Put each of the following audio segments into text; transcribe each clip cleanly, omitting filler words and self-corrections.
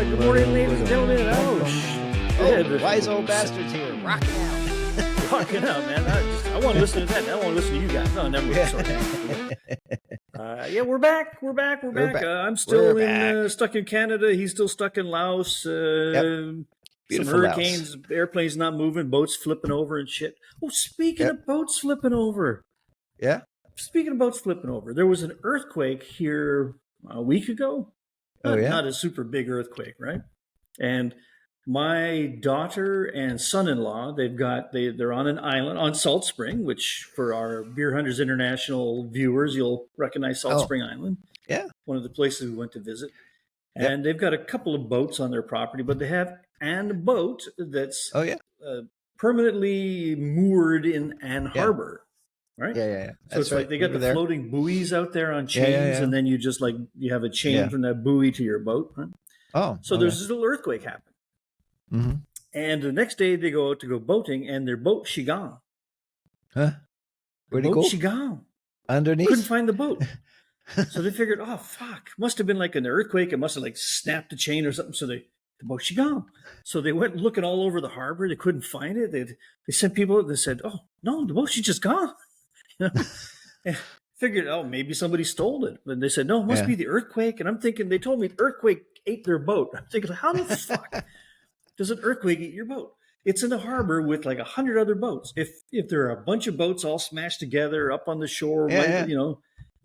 Good morning, ladies and gentlemen. Oh, wise old bastards here, rocking out. Rocking out, man. I want to listen to that. I want to listen to you guys. No, never mind. Sorry. Yeah, we're back. We're back. I'm still stuck in Canada. He's still stuck in Laos. Some hurricanes, Laos. Airplanes not moving, boats flipping over and shit. Oh, speaking of boats flipping over. Yeah. Speaking of boats flipping over, there was an earthquake here a week ago. Not a super big earthquake, right? And my daughter and son-in-law, they're on an island on Salt Spring, which for our Beer Hunters International viewers, you'll recognize Salt Spring Island. Yeah. One of the places we went to visit. And they've got a couple of boats on their property, but they have a boat that's permanently moored in Ann Harbor. Right? Yeah. So it's like they got the floating buoys out there on chains, and then you just you have a chain from that buoy to your boat. Right? Oh. So there's this little earthquake happen. Mm-hmm. And the next day they go out to go boating, and their boat, she gone. Huh? Where'd it go? She gone. Underneath? Couldn't find the boat. So they figured, oh, fuck. Must have been like an earthquake. It must have snapped the chain or something. So the boat, she gone. So they went looking all over the harbor. They couldn't find it. They sent people out. They said, oh, no, the boat, she just gone. And figured, oh, maybe somebody stole it. But they said, no, it must be the earthquake. And I'm thinking, they told me the earthquake ate their boat. I'm thinking, how the fuck does an earthquake eat your boat? It's in the harbor with 100 other boats. If there are a bunch of boats all smashed together up on the shore, a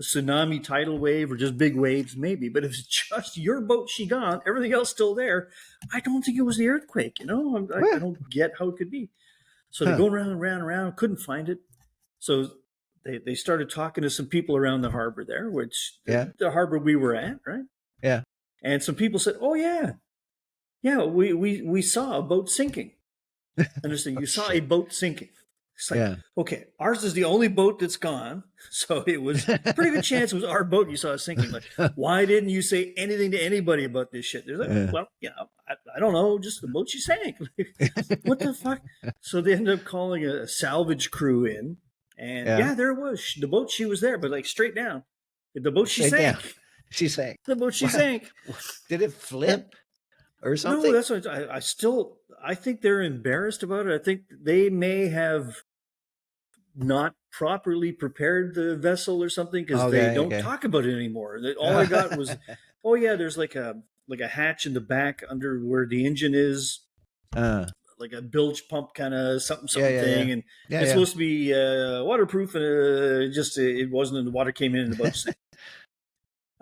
tsunami, tidal wave, or just big waves, maybe. But if it's just your boat, she gone, everything else still there, I don't think it was the earthquake. I don't get how it could be. So they go around and around, couldn't find it. So they started talking to some people around the harbor there, which the harbor we were at, right? Yeah. And some people said, oh, yeah, we saw a boat sinking. Understand? You saw a boat sinking. It's like, okay, ours is the only boat that's gone. So it was a pretty good chance it was our boat you saw sinking. Like, why didn't you say anything to anybody about this shit? They're like, well, I don't know, just the boat she sank. What the fuck? So they ended up calling a salvage crew in. And there it was. The boat, she was there, but straight down. The boat, she sank. Down. She sank. The boat, she sank. Did it flip or something? No, that's what I think they're embarrassed about it. I think they may have not properly prepared the vessel or something because they don't talk about it anymore. All I got was, there's like a hatch in the back under where the engine is. Like a bilge pump kind of something thing. And it's supposed to be waterproof, and it wasn't, and the water came in and the boat sank.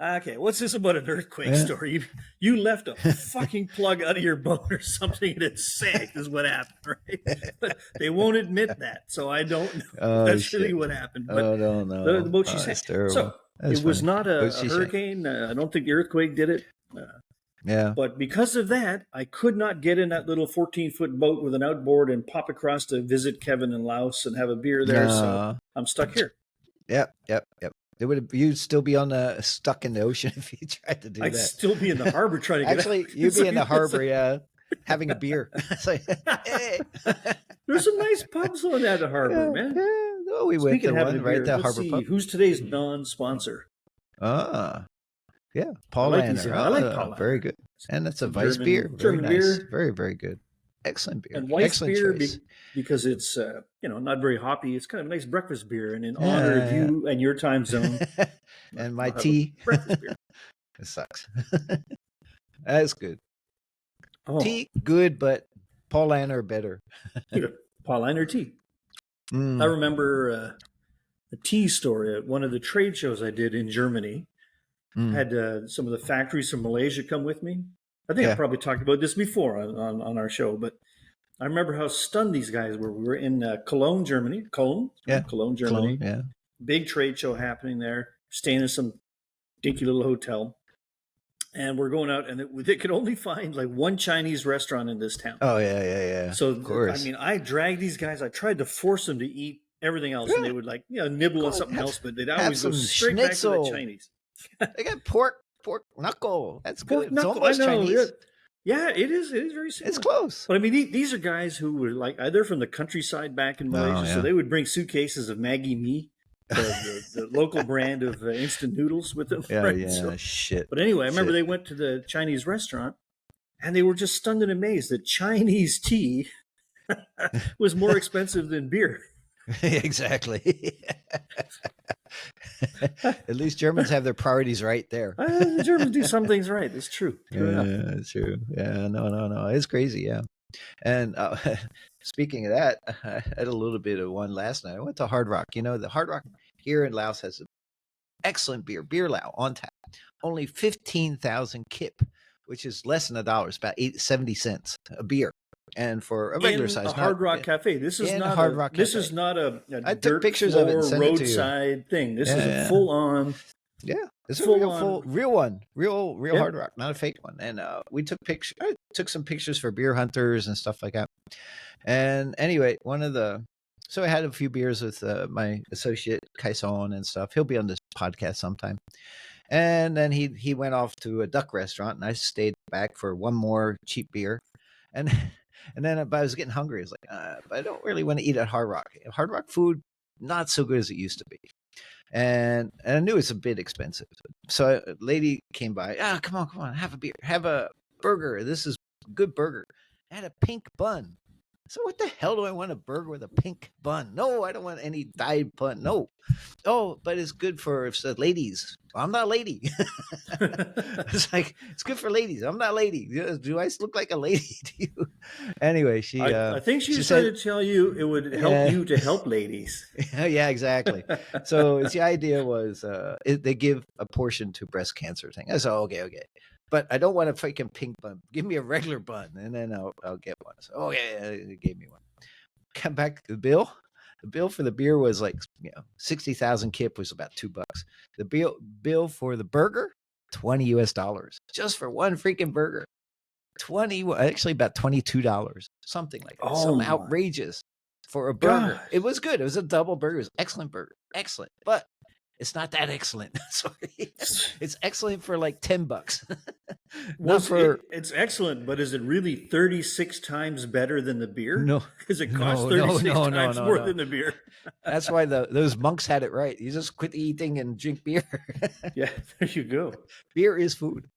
Okay, what's this about an earthquake story? You left a fucking plug out of your boat or something and it sank is what happened, right? But they won't admit that, so I don't know. That's really what happened. But no. The boat she sank. So it was not a hurricane. I don't think the earthquake did it. But because of that, I could not get in that little 14-foot boat with an outboard and pop across to visit Kevin in Laos and have a beer there. So I'm stuck here. Yep. You'd still be stuck in the ocean if you tried to do that. I'd still be in the harbor trying to get Actually, you'd be in the harbor, having a beer. It's like, hey. There's some nice pubs on that harbor, man. Oh, we went to one, right? The harbor pub. Who's today's non-sponsor? Yeah, Paul Lanner. I like Paul Lanner. Very good. And that's a Weiss beer. Very nice. Beer. Very, very good. Excellent beer. And Weiss beer, because it's not very hoppy. It's kind of a nice breakfast beer. And in honor of you and your time zone. And my tea. Breakfast beer. It sucks. That's good. Oh. Tea, good, but Paul Lanner better. Paul Lanner tea. I remember a tea story at one of the trade shows I did in Germany. Had some of the factories from Malaysia come with me. I think I probably talked about this before on our show, but I remember how stunned these guys were. We were in Cologne, Germany. Cologne, Germany. Cologne, big trade show happening there. Staying in some dinky little hotel, and we're going out, and they could only find one Chinese restaurant in this town. Oh yeah. So of course. I mean, I dragged these guys. I tried to force them to eat everything else, and they would nibble on something else, but they'd always go straight schnitzel. back to the Chinese. They got pork knuckle. That's good. It's almost Chinese. Yeah, it is. It is very similar. It's close. But I mean, these are guys who were they're from the countryside back in Malaysia, so they would bring suitcases of Maggie Mee, the local brand of instant noodles with them. Yeah, right? shit. But anyway, I remember they went to the Chinese restaurant, and they were just stunned and amazed that Chinese tea was more expensive than beer. Exactly. At least Germans have their priorities right there. The Germans do some things right. It's true. True enough. Yeah, it's true. Yeah, no. It's crazy. Yeah. And speaking of that, I had a little bit of one last night. I went to Hard Rock. You know, the Hard Rock here in Laos has an excellent beer Lao on tap. Only 15,000 kip, which is less than $1. It's about 70 cents a beer. And for a regular in size, a Hard Rock Cafe. This is in a not Hard Rock This Cafe. is not a I took dirt pictures of it and floor sent it to you. roadside thing. This is Yeah. a full on. Yeah, it's a Full real one, real Yeah. Hard Rock, not a fake one. And we took pictures. I took some pictures for beer hunters and stuff like that. And anyway, so I had a few beers with my associate Kaison and stuff. He'll be on this podcast sometime. And then he went off to a duck restaurant, and I stayed back for one more cheap beer. And and then but I was getting hungry. I was like, but I don't really want to eat at Hard Rock. Hard Rock food not so good as it used to be. And I knew it's a bit expensive. So a lady came by. Come on, have a beer, have a burger. This is a good burger. I had a pink bun. So what the hell do I want a burger with a pink bun? No, I don't want any dyed bun. No. Oh, but it's good for ladies. I'm not a lady. It's like, it's good for ladies. I'm not a lady. Do I look like a lady to you? Anyway, I think she said, tried to tell you it would help you to help ladies. Yeah, exactly. So the idea was they give a portion to breast cancer thing. I said, okay. But I don't want a freaking pink bun. Give me a regular bun, and then I'll get one. So, they gave me one. Come back to the bill. The bill for the beer was like 60,000 kip was about $2. The bill for the burger, $20 just for one freaking burger. Actually about $22, something like that. Something outrageous for a burger. God. It was good. It was a double burger. It was an excellent burger. Excellent, but it's not that excellent. Sorry, it's excellent for like $10. It's excellent, but is it really 36 times better than the beer? No, because it costs 36 times more than the beer. That's why those monks had it right. You just quit eating and drink beer. Yeah, there you go. Beer is food,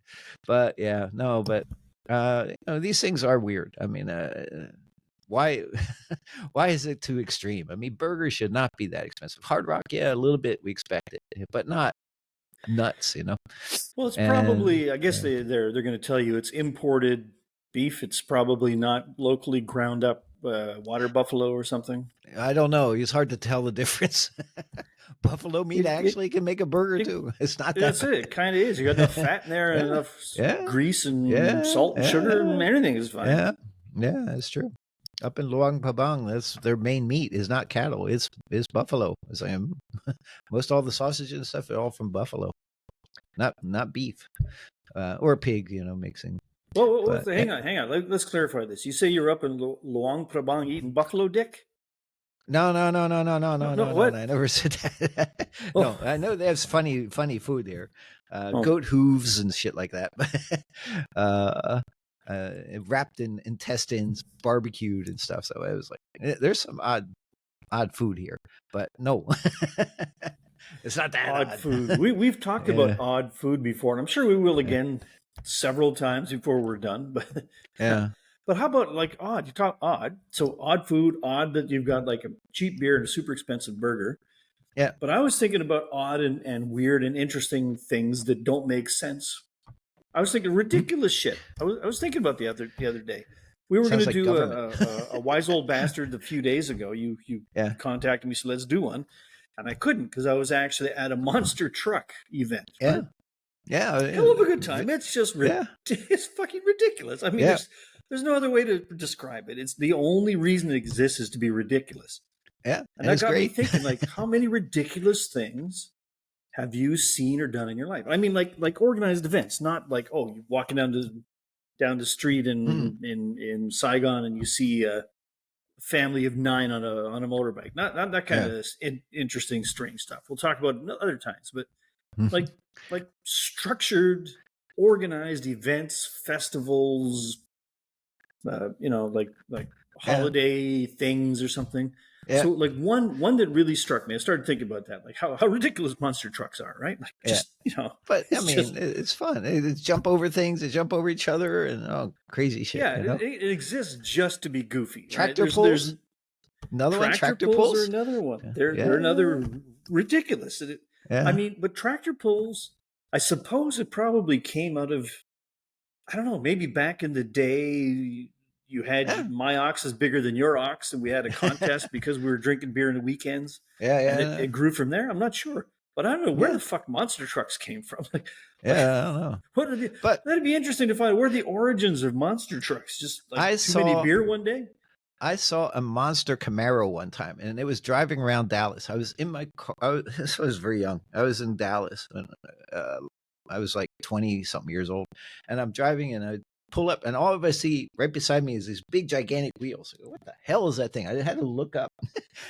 but these things are weird. I mean, why is it too extreme? I mean, burgers should not be that expensive. Hard Rock, a little bit we expect it, but not nuts, Well, it's probably, I guess they're going to tell you it's imported beef. It's probably not locally ground up water buffalo or something. I don't know. It's hard to tell the difference. Buffalo meat actually can make a burger too. It's not that. That's it. It kind of is. You got enough fat in there and enough grease and salt and sugar and everything is fine. Yeah, that's true. Up in Luang Prabang, that's their main meat is not cattle. It's buffalo. It's like, most all the sausage and stuff are all from buffalo, not beef or pig. Mixing. Well, hang on. Let's clarify this. You say you're up in Luang Prabang eating buffalo dick? No. What? I never said that. No, I know they have funny food there, goat hooves and shit like that. Wrapped in intestines, barbecued and stuff. So I was like, there's some odd food here, but no, it's not that odd food. We've talked about odd food before, and I'm sure we will again several times before we're done. But but how about like odd? You talk odd, so odd food, odd that you've got like a cheap beer and a super expensive burger. Yeah, but I was thinking about odd and weird and interesting things that don't make sense. I was thinking ridiculous shit. I was thinking about the other day. We were going to do a wise old bastard a few days ago. You contacted me, so let's do one, and I couldn't because I was actually at a monster truck event. Yeah, hell of a good time. It's just it's fucking ridiculous. I mean, there's no other way to describe it. It's the only reason it exists is to be ridiculous. Yeah, and that got me thinking, like, how many ridiculous things have you seen or done in your life? I mean, like organized events, not like, oh, you're walking down the street in Saigon and you see a family of 9 on a motorbike. Not that kind of interesting, strange stuff. We'll talk about it other times, but like structured, organized events, festivals, like holiday things or something. Yeah. So like one that really struck me, I started thinking about that, like how ridiculous monster trucks are, right? Like Yeah. just, But I it's mean, just, it's fun. They jump over things, they jump over each other, and crazy shit. yeah, it exists just to be goofy, right? Tractor There's pulls. Another one. tractor Tractor pulls are pulls. another one. Yeah. They're another ridiculous. I Yeah. mean, but tractor pulls, I suppose it probably came out of, I don't know, maybe back in the day, you Yeah. had my ox is bigger than your ox, and we had a contest because we were drinking beer on the weekends, Yeah. and Yeah. it grew from there. I'm not sure, but I don't know where Yeah. the fuck monster trucks came from. Like Yeah. I don't know. what are the? But That'd be interesting to find. Where are the origins of monster trucks? Just like I too many saw beer one day. I saw a monster Camaro one time, and it was driving around Dallas. I was in my car. I was very young. I was in Dallas, and I was like 20 something years old, and I'm driving, and I pull up, and all of I see right beside me is these big gigantic wheels. I go, what the hell is that thing? I had to look up.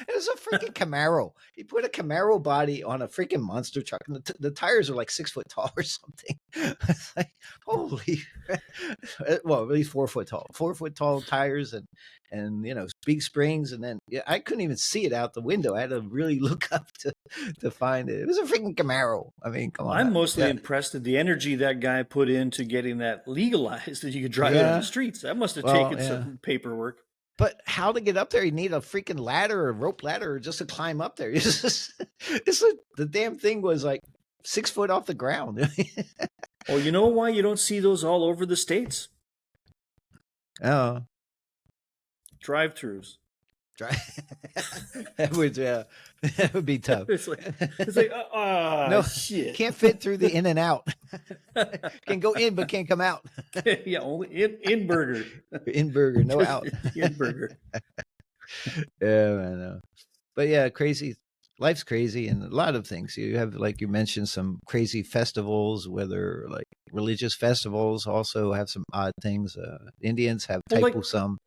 It was a freaking Camaro. He put a Camaro body on a freaking monster truck, and the tires are like 6 foot tall or something. It's like, holy, well, at least 4 foot tall, 4 foot tall tires, and big springs, and then I couldn't even see it out the window. I had to really look up to find it. It was a freaking Camaro. I mean, come on. I'm mostly impressed at the energy that guy put into getting that legalized, that you could drive it on the streets. That must have taken some paperwork. But how to get up there? You need a freaking ladder, a rope ladder, just to climb up there. The damn thing was like 6 foot off the ground. Well, you know why you don't see those all over the States? Oh, Drive-throughs. that would be tough. It's like no, shit. Can't fit through the in and out. Can go in but can't come out. Yeah, only in burger. In burger, no out. In burger. Yeah, I know. But yeah, crazy. Life's crazy, and a lot of things. You have, like you mentioned, some crazy festivals, whether like religious festivals also have some odd things. Indians have Taipusam.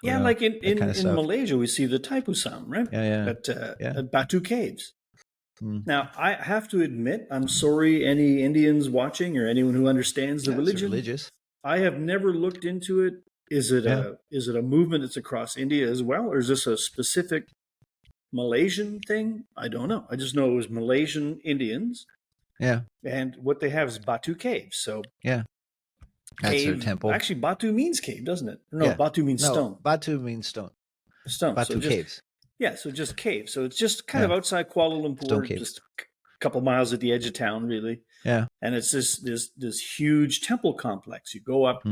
Yeah, like in Malaysia, we see the Taipusam, right? Yeah. At Batu Caves. Hmm. Now, I have to admit, I'm sorry, any Indians watching or anyone who understands the religion. Religious. I have never looked into it. Is it a movement that's across India as well, or is this a specific Malaysian thing? I don't know. I just know it was Malaysian Indians. Yeah. And what they have is Batu Caves. So yeah. That's their temple. Actually, Batu means cave, doesn't it? No, Batu means stone. Batu means stone. Stone. Batu Caves. Yeah, so just cave. So it's just kind of outside Kuala Lumpur, just a couple miles at the edge of town, really. Yeah. And it's this huge temple complex. You go up,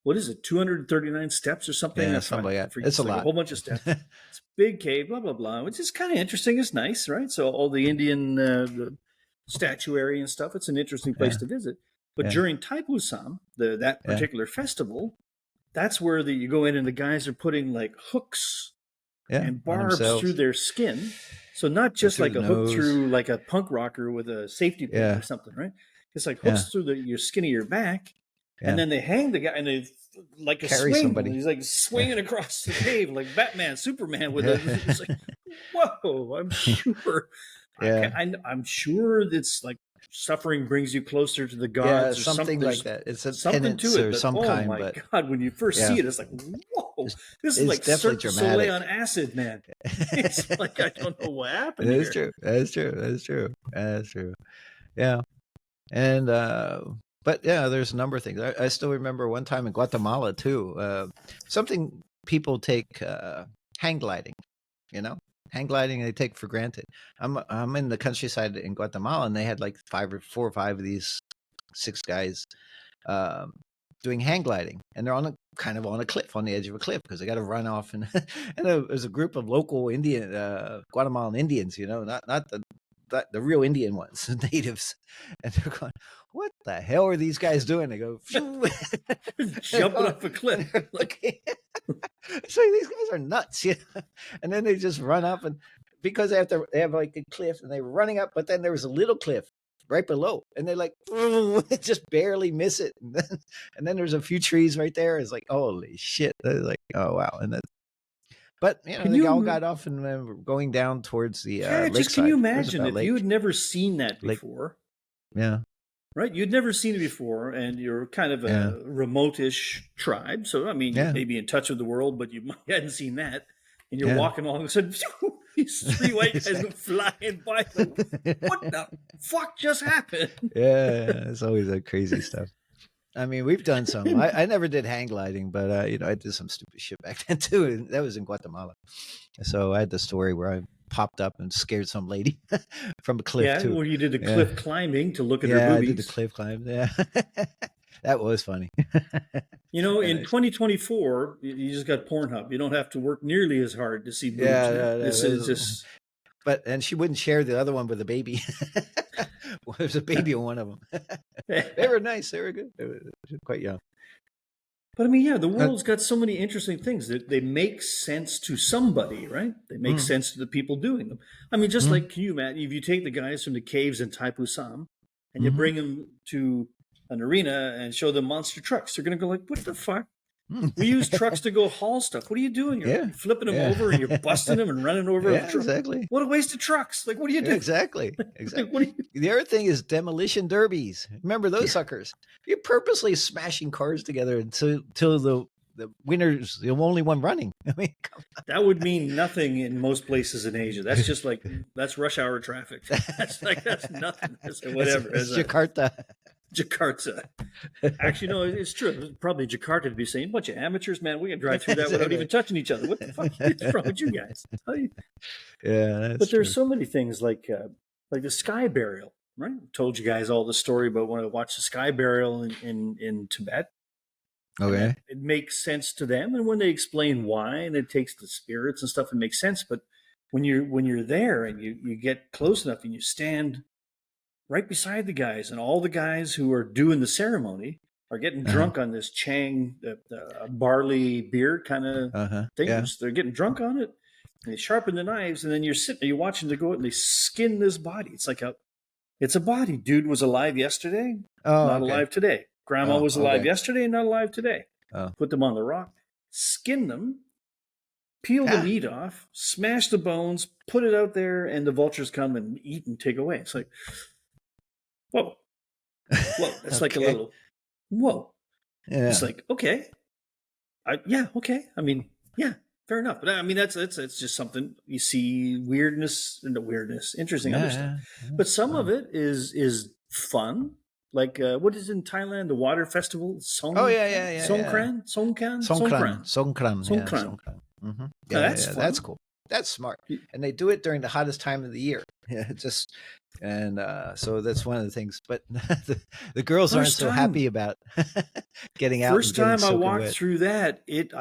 what is it, 239 steps or something? Yeah, something like that. It's a lot. A whole bunch of steps. It's big cave, blah, blah, blah, which is kind of interesting. It's nice, right? So all the Indian the statuary and stuff, it's an interesting place to visit. But during Taipusam, that particular festival, that's where you go in and the guys are putting like hooks and barbs through their skin. So not just like a hook through like a punk rocker with a safety pin or something, right? It's like hooks through your skin of your back. And then they hang the guy and they like a carry swing. Somebody. He's like swinging across the cave like Batman, Superman with it's like, whoa, I'm sure. I'm sure that's like suffering brings you closer to the gods or something like that. It's a something to it. Or but, some kind. Oh my God, when you first see it, it's like, whoa, this is like definitely Cirque du Soleil on acid, man. It's like, I don't know what happened That is true. Yeah. And, but yeah, there's a number of things. I still remember one time in Guatemala too, something people take hang gliding, hang gliding they take for granted. I'm in the countryside in Guatemala, and they had like 4 or 5 of these 6 guys doing hang gliding, and they're on a cliff, on the edge of a cliff, because they got to run off, and there's a group of local Indian Guatemalan Indians, not the real Indian ones, the natives, and they're going, what the hell are these guys doing? They go jumping off a cliff. So these guys are nuts, and then they just run up, and because they have like a cliff, and they're running up, but then there was a little cliff right below, and they like just barely miss it, and then there's a few trees right there. It's like, holy shit! They're like, oh wow, and then. But they all got off and were going down towards the lakeside. Can you imagine if you had never seen that before? Yeah. Right? You'd never seen it before, and you're kind of a remote-ish tribe. So, I mean, you may be in touch with the world, but you hadn't seen that. and you're walking along, and sudden, these three white guys go flying by. Like, what the fuck just happened? Yeah, it's always that crazy stuff. I mean, we've done some. I never did hang gliding, but I did some stupid shit back then too. And that was in Guatemala. So I had the story where I popped up and scared some lady from a cliff too. Well, you did the cliff climbing to look at her Yeah, boobies. I did the cliff climb. Yeah, that was funny. In 2024, you just got Pornhub. You don't have to work nearly as hard to see boobs. Yeah, this is just. And she wouldn't share the other one with a baby. There's a baby on one of them. They were nice. They were good. They were quite young. But I mean, the world's got so many interesting things that they make sense to somebody, right? They make sense to the people doing them. I mean, just like you, Matt, if you take the guys from the caves in Taipusan and you bring them to an arena and show them monster trucks, they're going to go like, what the fuck? We use trucks to go haul stuff. What are you doing? You're flipping them over and you're busting them and running over the truck. Exactly. What a waste of trucks. Like, what do you do? Exactly. The other thing is demolition derbies. Remember those suckers? You're purposely smashing cars together until the winner's the only one running. I mean, that would mean nothing in most places in Asia. That's just like, that's rush hour traffic. That's nothing. That's whatever. It's Jakarta. Jakarta. Actually, no, it's true. It's probably Jakarta to be saying, bunch of amateurs, man. We can drive through that without even touching each other. What the fuck is wrong with you guys? But there's so many things like the sky burial, right? I told you guys all the story about when I watched the sky burial in Tibet. Okay. It makes sense to them, and when they explain why, and it takes the spirits and stuff, it makes sense. But when you're there and you get close enough and you stand right beside the guys, and all the guys who are doing the ceremony are getting drunk on this Chang barley beer kind of thing. Yeah. They're getting drunk on it. And they sharpen the knives, and then you're sitting there, you're watching them go out and they skin this body. It's like it's a body. Dude was alive yesterday, not alive today. Grandma was alive yesterday, not alive today. Put them on the rock, skin them, peel the meat off, smash the bones, put it out there, and the vultures come and eat and take away. It's like, whoa. That's like a little, whoa. Yeah. It's like, okay. Okay. I mean, fair enough. But I mean, it's just something you see interesting other stuff. But some of it is fun. Like, what is in Thailand? The water festival? Songkran? Mm-hmm. That's fun. That's cool. That's smart. And they do it during the hottest time of the year. So that's one of the things. But the girls aren't so happy about getting out. First time I walked through that, it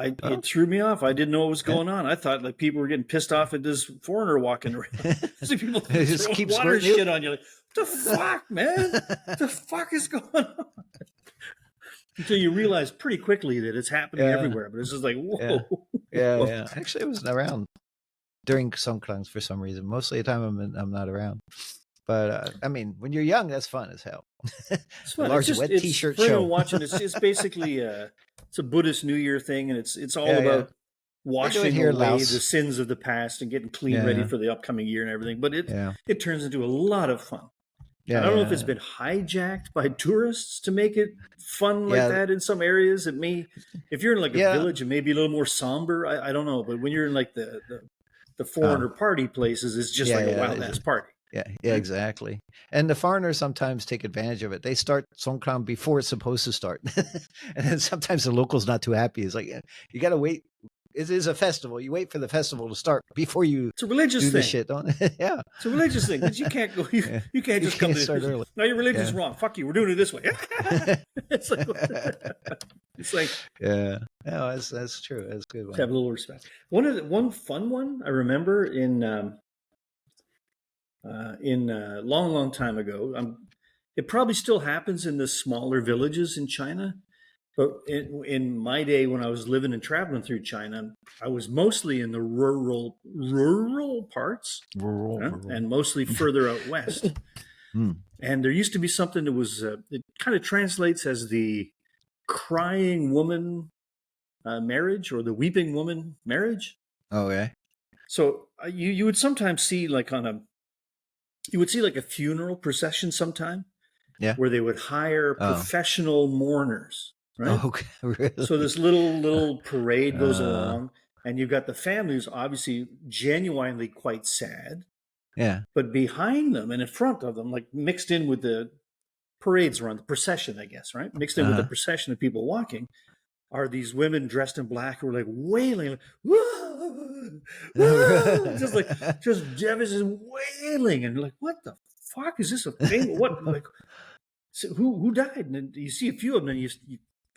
threw me off. I didn't know what was going on. I thought like people were getting pissed off at this foreigner walking around. So people just keep water shit on you. Like, what the fuck, man? What the fuck is going on? Until you realize pretty quickly that it's happening everywhere. But it's just like, whoa. Yeah. Actually, I wasn't around during Songkran for some reason. Most of the time, I'm not around. But I mean, when you're young, that's fun as hell. It's fun. Large wet T-shirt show. Watching it's basically it's a Buddhist New Year thing, and it's all about washing away the sins of the past and getting clean, ready for the upcoming year and everything. But it turns into a lot of fun. I don't know if it's been hijacked by tourists to make it fun like that in some areas. It may, if you're in like a village, it may be a little more somber. I don't know, but when you're in like the foreigner party places, it's just like a wild ass party. Yeah, exactly. And the foreigners sometimes take advantage of it. They start Songkran before it's supposed to start, and then sometimes the locals not too happy. It's like you got to wait. It is a festival. You wait for the festival to start before you. It's a religious thing. The shit, don't it? Yeah, it's a religious thing. You can't go. You can't just come to start early. No, your religion's wrong. Fuck you. We're doing it this way. It's like that's true. That's a good one. Have a little respect. One fun one I remember in a long time ago. It probably still happens in the smaller villages in China. But in my day, when I was living and traveling through China, I was mostly in the rural parts, and mostly further out west. And there used to be something that was, it kind of translates as the crying woman marriage or the weeping woman marriage. Okay. So you would sometimes see like you would see like a funeral procession sometime, where they would hire professional mourners. Right? Okay, really? So this little parade goes along, and you've got the family who's obviously genuinely quite sad, Yeah. but behind them and in front of them, like mixed in with the parades around the procession, I guess, right? Mixed in with the procession of people walking are these women dressed in black who are like wailing, like, whoa, whoa, just devastated wailing, and like, what the fuck is this a thing? What, like, so who died? And then you see a few of them, and you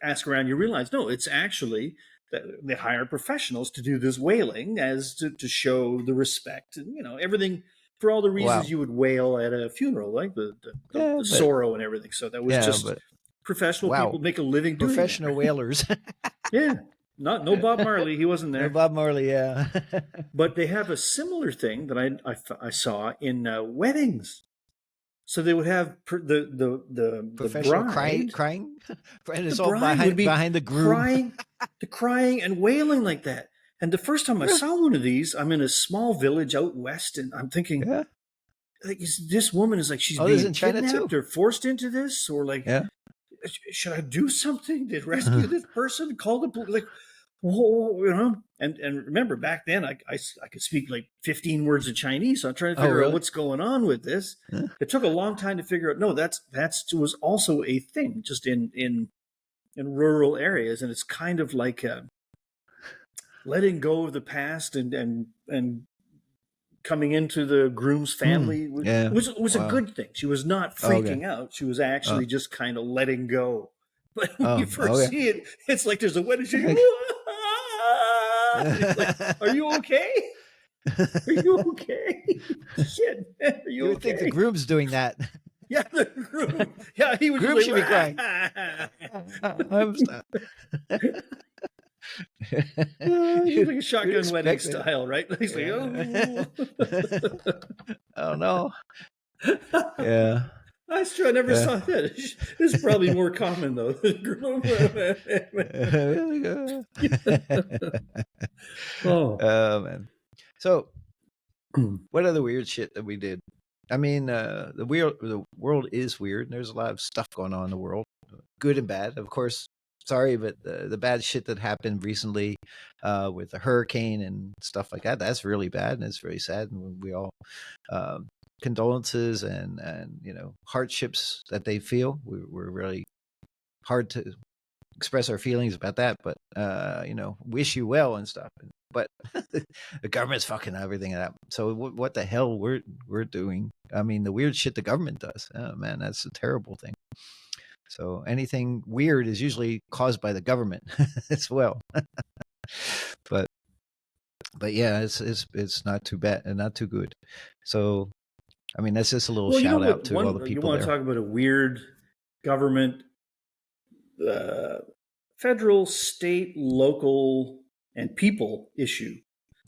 ask around, you realize no, it's actually that they hire professionals to do this wailing as to show the respect and everything for all the reasons you would wail at a funeral, like the sorrow and everything. So that was just professional people make a living doing professional wailers. Yeah, no Bob Marley, he wasn't there. No Bob Marley, yeah. But they have a similar thing that I saw in weddings. So they would have the professional bride, crying, and it's all behind the groom, crying and wailing like that. And the first time I saw one of these, I'm in a small village out west, and I'm thinking, like, this woman is like she's being kidnapped or forced into this, or like, should I do something to rescue this person? Call the police, like. Whoa, and remember back then I could speak like 15 words of Chinese, so I'm trying to figure out what's going on with this. It took a long time to figure out. No, that was also a thing just in rural areas, and it's kind of like letting go of the past and coming into the groom's family was a good thing. She was not freaking out; she was actually just kind of letting go. But when you first see it, it's like there's a wedding. Like, are you okay? Are you okay? Shit, are you okay? would think the groom's doing that. Yeah, the groom. Yeah, he was. Groom should be crying. He's like a shotgun wedding style, right? He's like, oh no. Yeah. That's true. I never saw that. This is probably more common though. Oh man. So, what other weird shit that we did? I mean, the world is weird. And there's a lot of stuff going on in the world, good and bad. Of course, sorry, but the bad shit that happened recently with the hurricane and stuff like that—that's really bad, and it's very sad. And we all. Condolences and hardships that they feel. We're really hard to express our feelings about that, but wish you well and stuff. But the government's fucking everything up. So what the hell we're doing? I mean, the weird shit the government does. Oh man, that's a terrible thing. So anything weird is usually caused by the government as well. but yeah, it's not too bad and not too good. So. I mean, that's just a little shout out to all the people you want there. To talk about a weird government, federal, state, local, and people issue.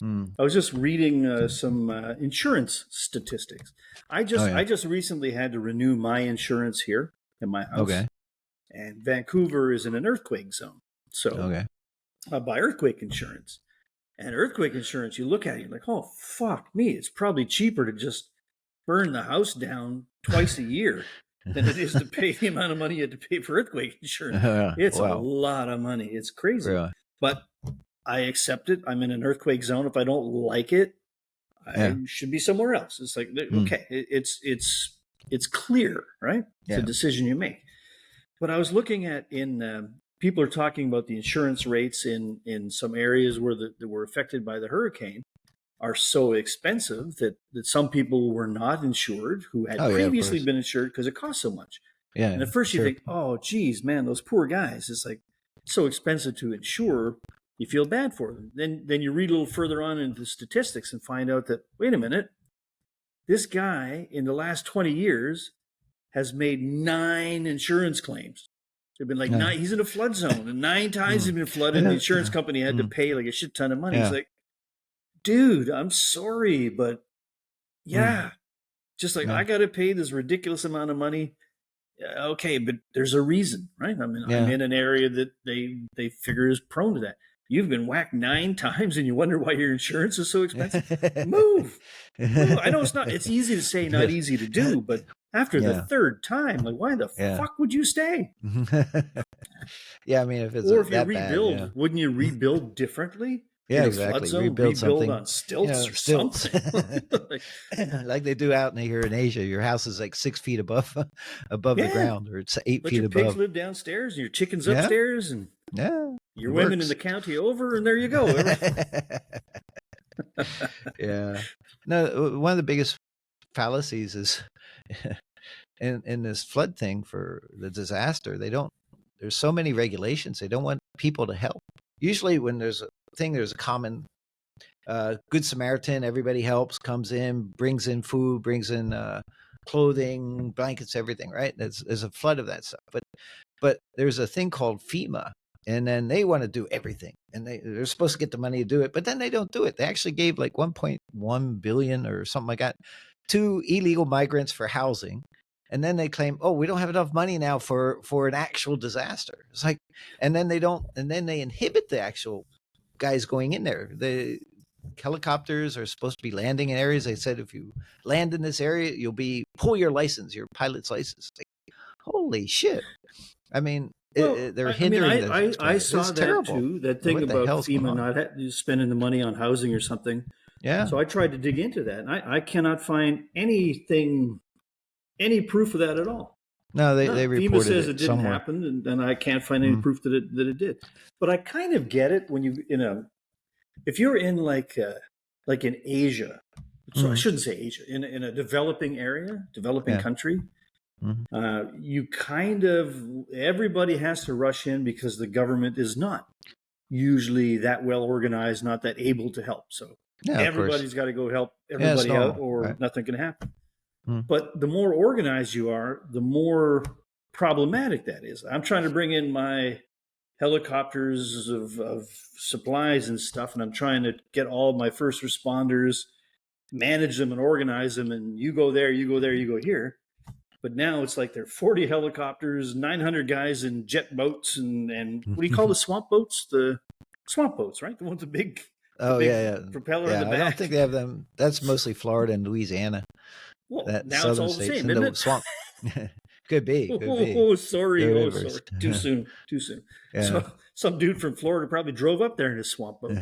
I was just reading some insurance statistics. I just recently had to renew my insurance here in my house. Okay. And Vancouver is in an earthquake zone. So I buy earthquake insurance. And earthquake insurance, you look at it, you're like, oh, fuck me. It's probably cheaper to just burn the house down twice a year than it is to pay the amount of money you have to pay for earthquake insurance. It's a lot of money. It's crazy. Really? But I accept it. I'm in an earthquake zone. If I don't like it, I should be somewhere else. It's like, okay, it's clear, right? It's a decision you make. But I was looking at people are talking about the insurance rates in some areas where that were affected by the hurricane are so expensive that some people were not insured who had previously been insured because it cost so much. Yeah. And at first you think, oh, geez, man, those poor guys. It's like so expensive to insure. You feel bad for them. Then you read a little further on into the statistics and find out that, wait a minute, this guy in the last 20 years has made 9 insurance claims. They've been like, 9, he's in a flood zone, and 9 times he's been flooded, and the insurance company had to pay like a shit ton of money. It's like, dude, I'm sorry, but just like I got to pay this ridiculous amount of money. Okay, but there's a reason, right? I mean, I'm in an area that they figure is prone to that. You've been whacked 9 times and you wonder why your insurance is so expensive. Move. I know it's easy to say, not easy to do, but after the 3rd time, like, why the fuck would you stay? I mean, if you rebuild, wouldn't you rebuild differently? Yeah, in a flood exactly. zone, Rebuild rebuild something, on stilts or stilts, something. Like, like they do out in here in Asia. Your house is like 6 feet above above the yeah, ground, or it's 8 let feet your pigs above. live downstairs and your chickens Yeah, upstairs and yeah, it your women in works. the county over, and there you go. Yeah. No, one of the biggest fallacies is in this flood thing for the disaster. There's so many regulations. They don't want people to help. Usually, when there's a thing, there's a common good Samaritan. Everybody helps, comes in, brings in food, brings in clothing, blankets, everything. Right? There's a flood of that stuff. But there's a thing called FEMA, and then they want to do everything, and they're supposed to get the money to do it, but then they don't do it. They actually gave like 1.1 billion or something like that to illegal migrants for housing. And then they claim, oh, we don't have enough money now for an actual disaster. It's like, and then they inhibit the actual guys going in there. The helicopters are supposed to be landing in areas. They said, if you land in this area, you'll pull your license, your pilot's license. Like, holy shit. I mean, Well, they're I mean, hindering the I spread. saw It's that terrible. too. That thing What the about hell's going FEMA on? not spending the money on housing or something. Yeah. So I tried to dig into that, and I cannot find anything, any proof of that at all. No, None. they FEMA reported says it it didn't somewhere. happen, and I can't find any Mm. proof that it did. But I kind of get it when if you're in like in Asia, so I shouldn't say Asia, in a developing area, developing Yeah. country, Mhm. you kind of everybody has to rush in because the government is not usually that well organized, not that able to help. So Yeah, of course. everybody's got to go help Yeah, it's everybody out, normal, or right? nothing can happen. Mm. But the more organized you are, the more problematic that is. I'm trying to bring in my helicopters of supplies and stuff, and I'm trying to get all my first responders, manage them and organize them, and you go there, you go there, you go here. But now it's like there are 40 helicopters, 900 guys in jet boats, and what do you call the swamp boats? The swamp boats, right? The ones with the Oh, big yeah. propeller in the Yeah, I don't back. think they have them. That's mostly Florida and Louisiana, Well, that now it's southern all the states same, in isn't the it? swamp. Could be. Oh, sorry. The Oh, sorry. rivers. Too soon. Too soon. Yeah. So some dude from Florida probably drove up there in his swamp boat.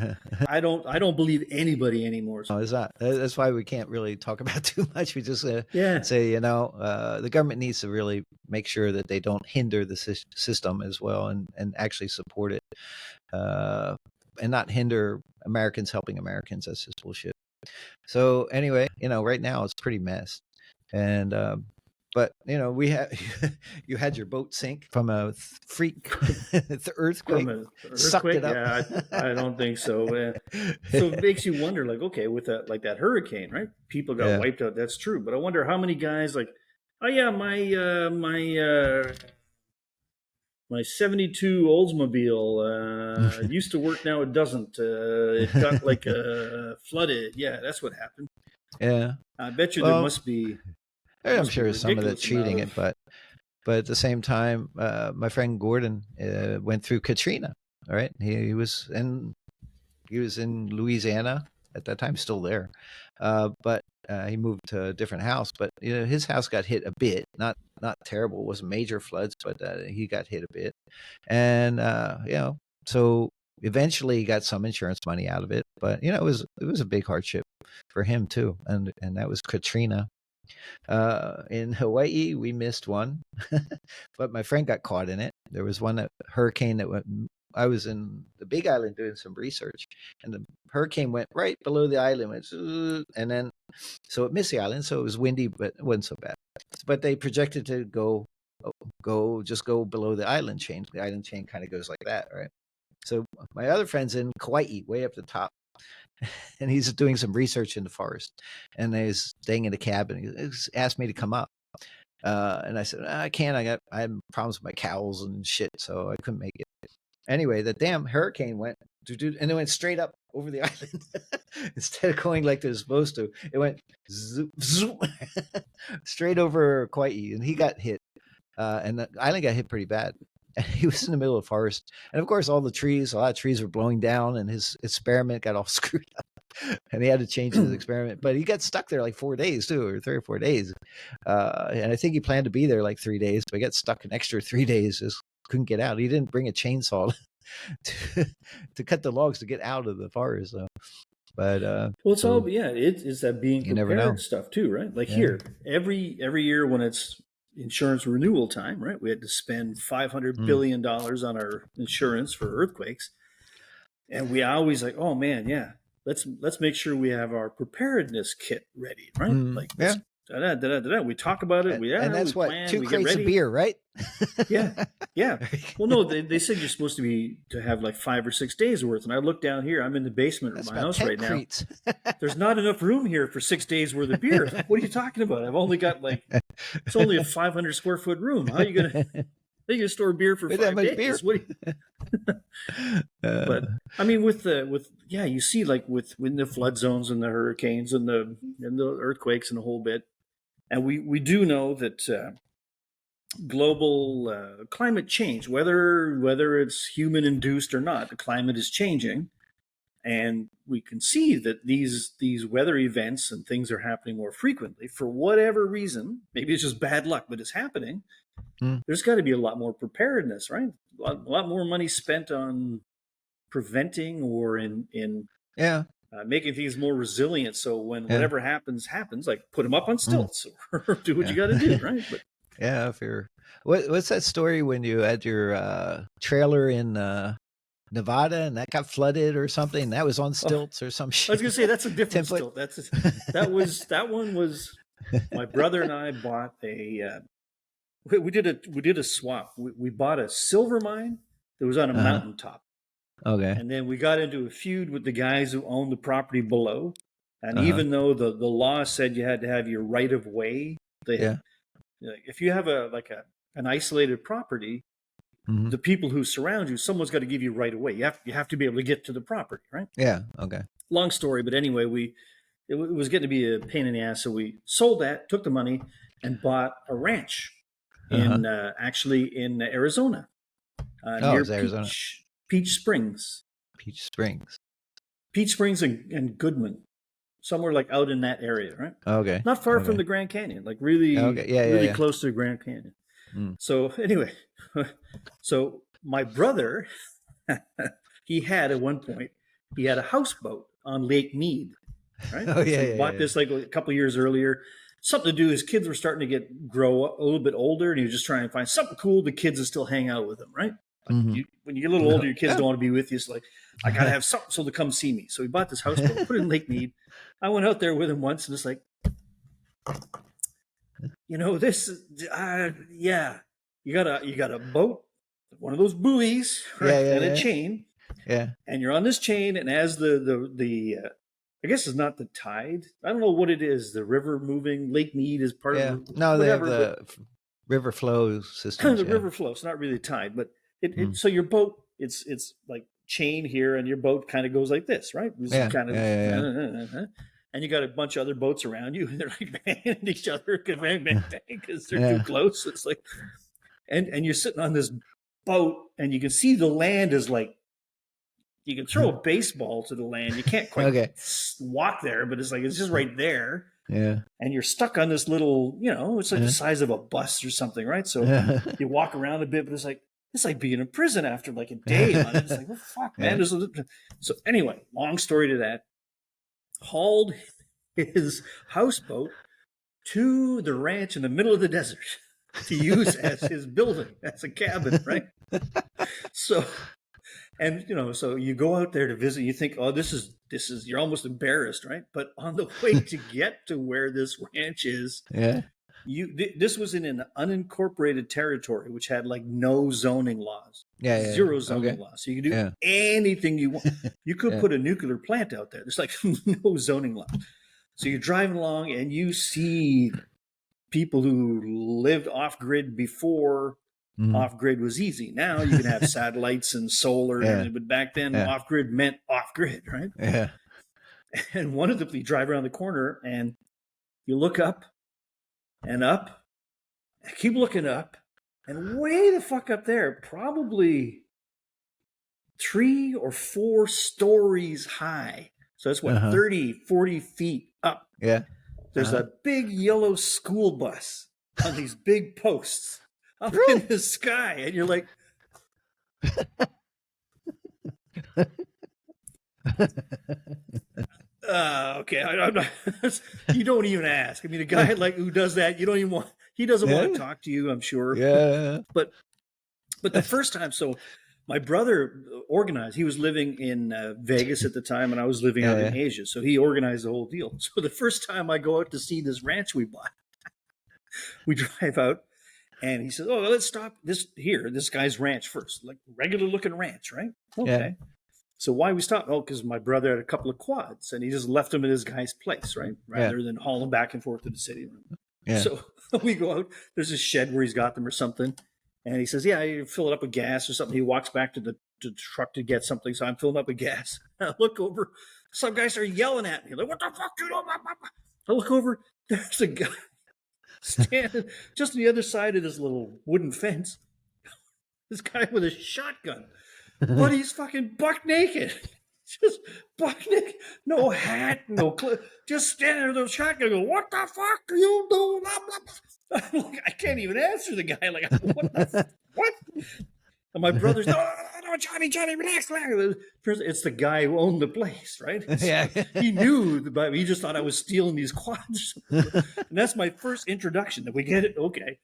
I don't believe anybody anymore. No, it's not. That's why we can't really talk about too much. We just Yeah. say, the government needs to really make sure that they don't hinder the system as well, and actually support it, and not hinder Americans helping Americans. That's just bullshit. So anyway, right now it's pretty messed, and but we had you had your boat sink from a freak earthquake. From an Sucked earthquake? it up. Yeah, I don't think so. So it makes you wonder, like, okay, with that hurricane, right? People got Yeah. wiped out. That's true. But I wonder how many guys like, oh yeah, my 72 Oldsmobile used to work, now it doesn't. It got like flooded. Yeah, that's what happened. Yeah. I bet you Well, there must be. I'm sure some of the ridiculous cheating amount it, but at the same time, my friend Gordon went through Katrina. All right, he was in Louisiana at that time, still there, but he moved to a different house. But his house got hit a bit, not terrible. It wasn't major floods, but he got hit a bit, and so eventually he got some insurance money out of it. But it was a big hardship for him too, and that was Katrina. In Hawaii, we missed one, but my friend got caught in it. There was one hurricane that went. I was in the Big Island doing some research, and the hurricane went right below the island, and then so it missed the island. So it was windy, but it wasn't so bad. But they projected to go below the island chain. The island chain kind of goes like that, right? So my other friend's in Kauai, way up the top. And he's doing some research in the forest, and he's staying in a cabin. He asked me to come up, and I said I can't. I had problems with my cows and shit, so I couldn't make it. Anyway, the damn hurricane went, and it went straight up over the island instead of going like they're supposed to. It went zoop, zoop, straight over Kauai, and he got hit, and the island got hit pretty bad. And he was in the middle of the forest, and of course, a lot of trees were blowing down, and his experiment got all screwed up, and he had to change his experiment. But he got stuck there like 4 days too, or 3 or 4 days, and I think he planned to be there like 3 days, but he got stuck an extra 3 days, just couldn't get out. He didn't bring a chainsaw to, to cut the logs to get out of the forest. So, but Well, it's so all it's that being you never know. prepared stuff too, right? Like Yeah. here, every year when it's insurance renewal time, right? We had to spend $500 billion on our insurance for earthquakes, and we always like, oh man, yeah, let's make sure we have our preparedness kit ready, right? Like Yeah. we talk about it, And that's we what plan, 2 we get crates of ready. beer, right? Yeah. Well, no, they said you're supposed to have like 5 or 6 days worth, and I look down here. I'm in the basement That's of my about house 10 right now. crates. There's not enough room here for 6 days worth of beer. What are you talking about? I've only got it's only a 500 square foot room. How are you gonna store beer for With that 5 much days? beer? What do but I mean, with you see like with the flood zones and the hurricanes and the earthquakes and the whole bit, and we do know that global climate change, whether it's human induced or not, the climate is changing. And we can see that these weather events and things are happening more frequently for whatever reason. Maybe it's just bad luck, but it's happening. There's got to be a lot more preparedness, right? A lot more money spent on preventing or in making things more resilient. So when whatever happens, like put them up on stilts or do what you got to do, right? But yeah, fair. What's that story when you had your trailer in Nevada and that got flooded or something? That was on stilts or some shit. I was gonna say that's a different stilt. That one was my brother and I bought we did a swap. We bought a silver mine that was on a mountaintop. Okay. And then we got into a feud with the guys who owned the property below. And even though the law said you had to have your right of way, if you have an isolated property, the people who surround you, someone's got to give you right of way. You have to be able to get to the property, right? Yeah. Okay. Long story, but anyway, it was getting to be a pain in the ass, so we sold that, took the money, and bought a ranch in Arizona, near Arizona. Peach Springs. Peach Springs and Goodman, somewhere like out in that area, right? Okay. Not far from the Grand Canyon, like really close to the Grand Canyon. So anyway, so my brother, he had at one point, he had a houseboat on Lake Mead, right? He bought this like a couple of years earlier. Something to do, his kids were starting to grow a little bit older, and he was just trying to find something cool the kids would still hang out with him, right? Like when you get a little older, your kids don't want to be with you. It's like, I got to have something so they come see me. So he bought this houseboat, put it in Lake Mead. I went out there with him once, and it's like, this is, you got a boat, one of those buoys, right? And a chain. Yeah. And you're on this chain, and as the I guess it's not the tide. I don't know what it is. The river moving, Lake Mead is part of they have the river flow system. The river flow. It's not really tide, but so your boat, it's like chain here, and your boat kind of goes like this, right? And you got a bunch of other boats around you, and they're like banging each other because they're too close. It's like, and you're sitting on this boat, and you can see the land is like, you can throw a baseball to the land. You can't quite walk there, but it's just right there. Yeah. And you're stuck on this little, it's like the size of a bus or something, right? So you walk around a bit, but it's like being in prison after like a day on it. It's like, well, fuck, man. So anyway, long story to that. Hauled his houseboat to the ranch in the middle of the desert to use as his building, as a cabin, right? So you go out there to visit, you think, oh, this is, you're almost embarrassed, right? But on the way to get to where this ranch is, this was in an unincorporated territory, which had like no zoning laws, zero zoning laws. So you can do anything you want. You could put a nuclear plant out there. There's like no zoning law. So you're driving along and you see people who lived off grid before off grid was easy. Now you can have satellites and solar, but back then off grid meant off grid, right? Yeah. And one of you drive around the corner and you look up and up, keep looking up, and way the fuck up there, probably 3 or 4 stories high. So that's what, 30, 40 feet up. Yeah. There's a big yellow school bus on these big posts up in the sky. And you're like, Okay, I'm not, you don't even ask. I mean, a guy like who does that, you don't even want. He doesn't want to Yeah. talk to you, I'm sure. Yeah. But the first time, so my brother organized. He was living in Vegas at the time, and I was living out Yeah. in Asia. So he organized the whole deal. So the first time I go out to see this ranch we bought, we drive out, and he says, "Oh, let's stop this guy's ranch first, like regular looking ranch, right?" Yeah. Okay. So why we stopped? Oh, because my brother had a couple of quads, and he just left them at his guy's place, right? Rather than haul them back and forth to the city. Yeah. So we go out. There's a shed where he's got them or something, and he says, "Yeah, you fill it up with gas or something." He walks back to the truck to get something, so I'm filling up with gas. I look over. Some guy started yelling at me, like, "What the fuck, you know?" I look over. There's a guy standing just on the other side of this little wooden fence. This guy with a shotgun, but he's fucking buck naked. Just buck naked, no hat, no just standing there with a shotgun. Go, what the fuck are you doing? I'm like, I can't even answer the guy. Like, what the what? And my brother's no, Johnny, relax. It's the guy who owned the place, right? So Yeah. he knew, but he just thought I was stealing these quads. And that's my first introduction. That we get it, okay.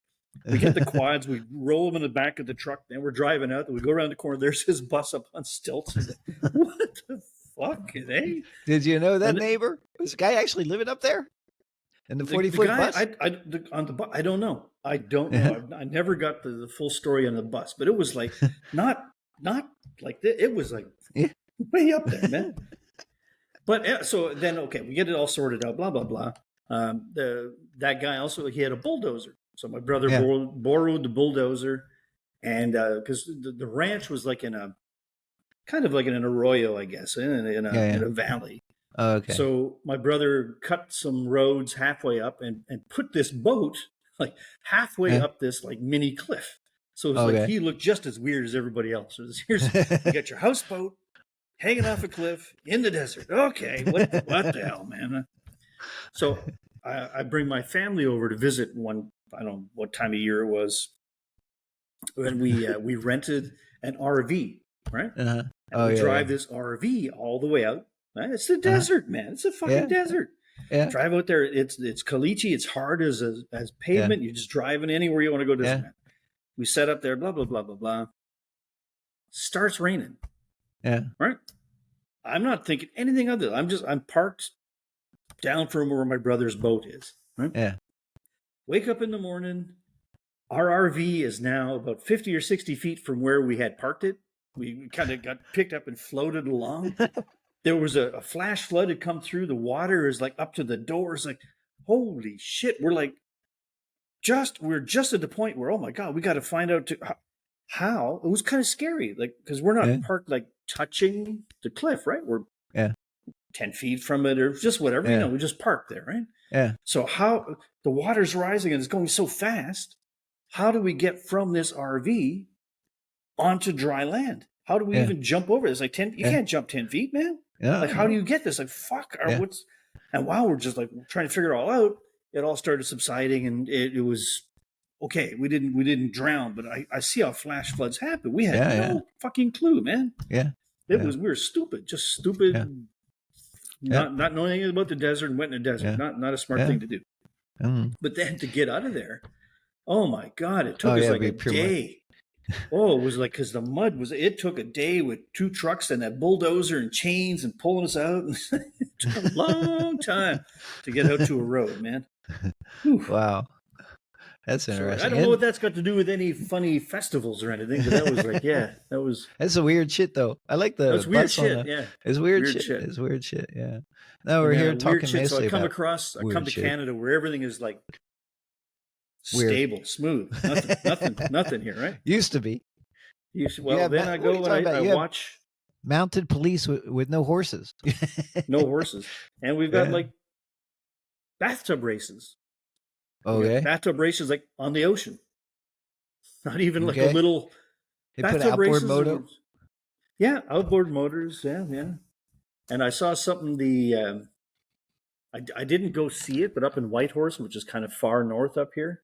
We get the quads, we roll them in the back of the truck, then we're driving out, and we go around the corner. There's his bus up on stilts. What the fuck, eh? Did you know that And neighbor? Was the guy actually living up there in the the 40-foot guy, bus? on the bus, I don't know. I don't know. I never got the full story on the bus, but it was like not like that. It was like Yeah. way up there, man. But so then, okay, we get it all sorted out. Blah blah blah. That guy also, he had a bulldozer. So my brother Yeah. borrowed the bulldozer, and because the ranch was like in a kind of like in an arroyo, I guess, in a valley. Oh, okay. So my brother cut some roads halfway up and put this boat like halfway Yeah. up this like mini cliff. So it was like Okay. he looked just as weird as everybody else. So here's you got your houseboat hanging off a cliff in the desert. Okay, what the hell, man? So I bring my family over to visit one. I don't know what time of year it was. When we rented an RV, right? Uh-huh. And we drive this RV all the way out. Right? It's the desert, man. It's a fucking desert. Yeah. Drive out there. It's caliche. It's hard as pavement. You're just driving anywhere you want to go. Doesn't matter. We set up there. Blah blah blah blah blah. Starts raining. Yeah. Right. I'm not thinking anything other. I'm parked down from where my brother's boat is. Right. Yeah. Wake up in the morning. Our RV is now about 50 or 60 feet from where we had parked it. We kind of got picked up and floated along. There was a flash flood had come through. The water is like up to the doors. Like, holy shit! We're just at the point where, oh my god, we got to find out how. It was kind of scary, like because we're not parked like touching the cliff, right? We're 10 feet from it or just whatever. You know, we just parked there, right? Yeah. So how the water's rising and it's going so fast. How do we get from this RV onto dry land? How do we even jump over this? Like 10, you can't jump 10 feet, man. Yeah. Like, how do you get this? Like, fuck, and while we're just like trying to figure it all out, it all started subsiding and it was okay. We didn't drown, but I see how flash floods happen. We had no fucking clue, man. Yeah. We were stupid, just stupid. Yeah. Not knowing anything about the desert and went in the desert. Not a smart thing to do. But then to get out of there, oh my god, it took us like a day. Oh, it was like because the mud it took a day with 2 trucks and that bulldozer and chains and pulling us out. It took a long time to get out to a road, man. Whew. Wow. That's interesting. I don't know what that's got to do with any funny festivals or anything, but that was like, that's a weird shit though. I like the that's weird shit, It's weird shit. It's weird shit, yeah. No, we're here talking shit. nicely So I come to Canada where everything is like stable, smooth. Nothing here, right? Used to be. Then I go and I watch mounted police with no horses. No horses. And we've got like bathtub races. Okay. Bathtub races like on the ocean. Not even like a little they put outboard motor. Yeah, outboard motors. Yeah. And I saw something I didn't go see it, but up in Whitehorse, which is kind of far north up here,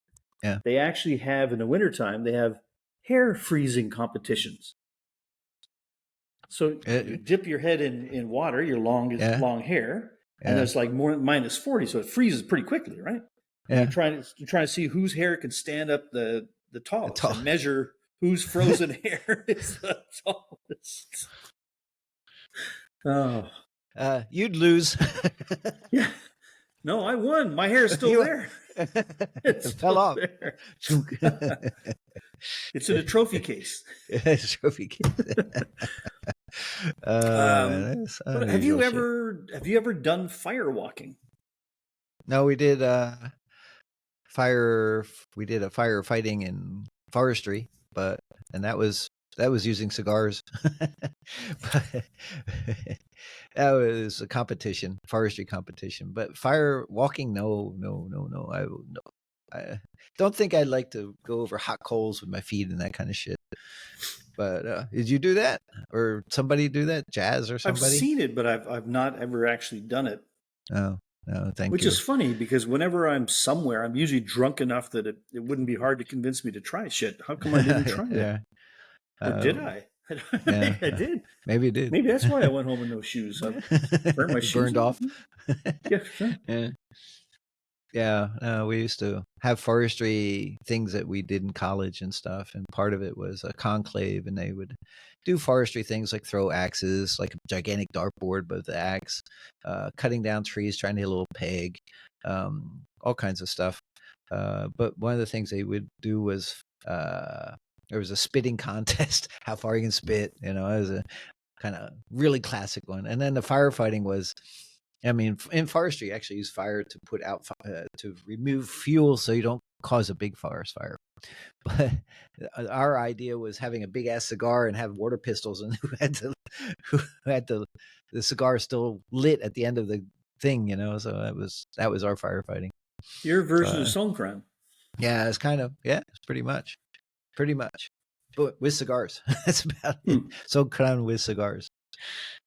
they actually have in the wintertime, they have hair freezing competitions. So you dip your head in water, your long hair, and it's like more -40, so it freezes pretty quickly, right? And you're trying to see whose hair can stand up the tallest and measure whose frozen hair is the tallest. Oh, you'd lose. Yeah. No, I won. My hair is still there. It fell off. There. It's in a trophy case. It's a trophy case. But have you ever done fire walking? No, we did firefighting in forestry, and that was using cigars. But that was a competition, forestry competition. But fire walking, no. I don't think I'd like to go over hot coals with my feet and that kind of shit. But did you do that, or somebody do that? Jazz or somebody? I've seen it, but I've not ever actually done it. Oh, no, thank you. Which is funny because whenever I'm somewhere, I'm usually drunk enough that it wouldn't be hard to convince me to try shit. How come I didn't try it? Or did I? I did. Maybe you did. Maybe that's why I went home with no shoes. I burned my shoes. Burned off. Yeah, sure. Yeah. We used to have forestry things that we did in college and stuff, and part of it was a conclave, and they would do forestry things like throw axes, like a gigantic dartboard, but the axe, cutting down trees, trying to hit a little peg, all kinds of stuff. But one of the things they would do was there was a spitting contest, how far you can spit. It was a kind of really classic one. And then the firefighting was, in forestry, you actually use fire to put out, to remove fuel so you don't cause a big forest fire. But our idea was having a big ass cigar and have water pistols, and who had the cigar still lit at the end of the thing, So that was our firefighting. Your version of Songkran. Yeah, it's pretty much, but with cigars. That's about it. Songkran with cigars.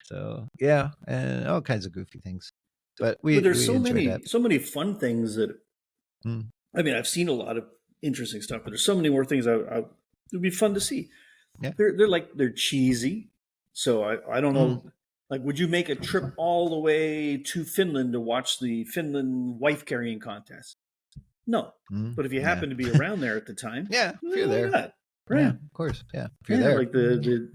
So yeah, and all kinds of goofy things. But there's so many fun things that. I've seen a lot of interesting stuff, but there's so many more things it would be fun to see. Yeah, they're cheesy, so I don't know. Like, would you make a trip all the way to Finland to watch the Finland wife carrying contest? No, but if you happen to be around there at the time, if you're there, right? Yeah, of course, if you're there, like the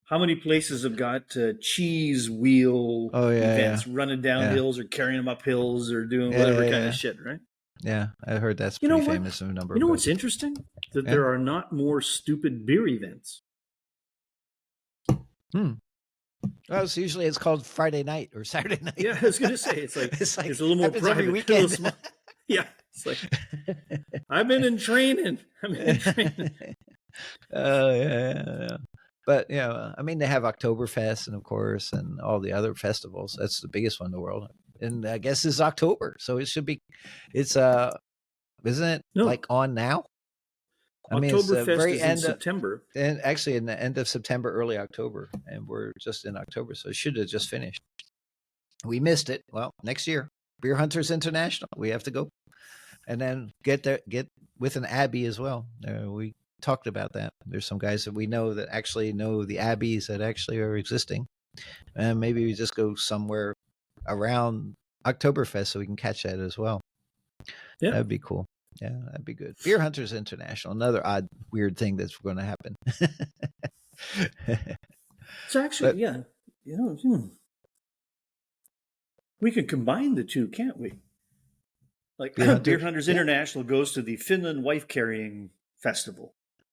how many places have got cheese wheel events, running down hills or carrying them up hills or doing whatever kind of shit, right? Yeah, I heard that's pretty famous in a number. You know what's interesting? That there are not more stupid beer events. Well, usually it's called Friday night or Saturday night. Yeah, I was going to say it's a little more private. Every weekend. Yeah, it's like I've been in training. Yeah. But they have Oktoberfest, and of course, and all the other festivals. That's the biggest one in the world, and I guess it's October, so it should be. It's isn't it like on now? Oktoberfest it's the very is end in September, and actually in the end of September, early October, and we're just in October, so it should have just finished. We missed it. Well, next year, Beer Hunters International, we have to go, and then get with an Abbey as well. We talked about that. There's some guys that we know that actually know the Abbeys that actually are existing, and maybe we just go somewhere around Oktoberfest so we can catch that as well. Yeah, that'd be cool. Yeah, that'd be good. Beer Hunters International, another odd, weird thing that's going to happen. So actually, we can combine the two, can't we? Like Beer Hunters International goes to the Finland wife carrying festival.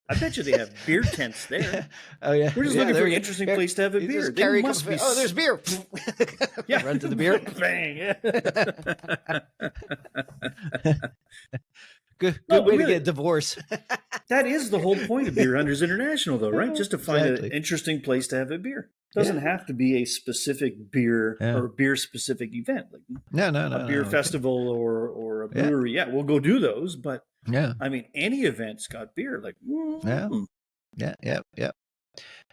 I bet you they have beer tents there. Oh yeah, we're just looking for an interesting place to have a beer. They must be. Oh, there's beer. Yeah, run to the beer. Bang. Good way to get a divorce. That is the whole point of Beer Hunters International, though, right? Just to find an interesting place to have a beer. It doesn't have to be a specific beer or beer-specific event. Like no. A beer festival or a brewery. Yeah, we'll go do those. But any event's got beer. Like Yeah.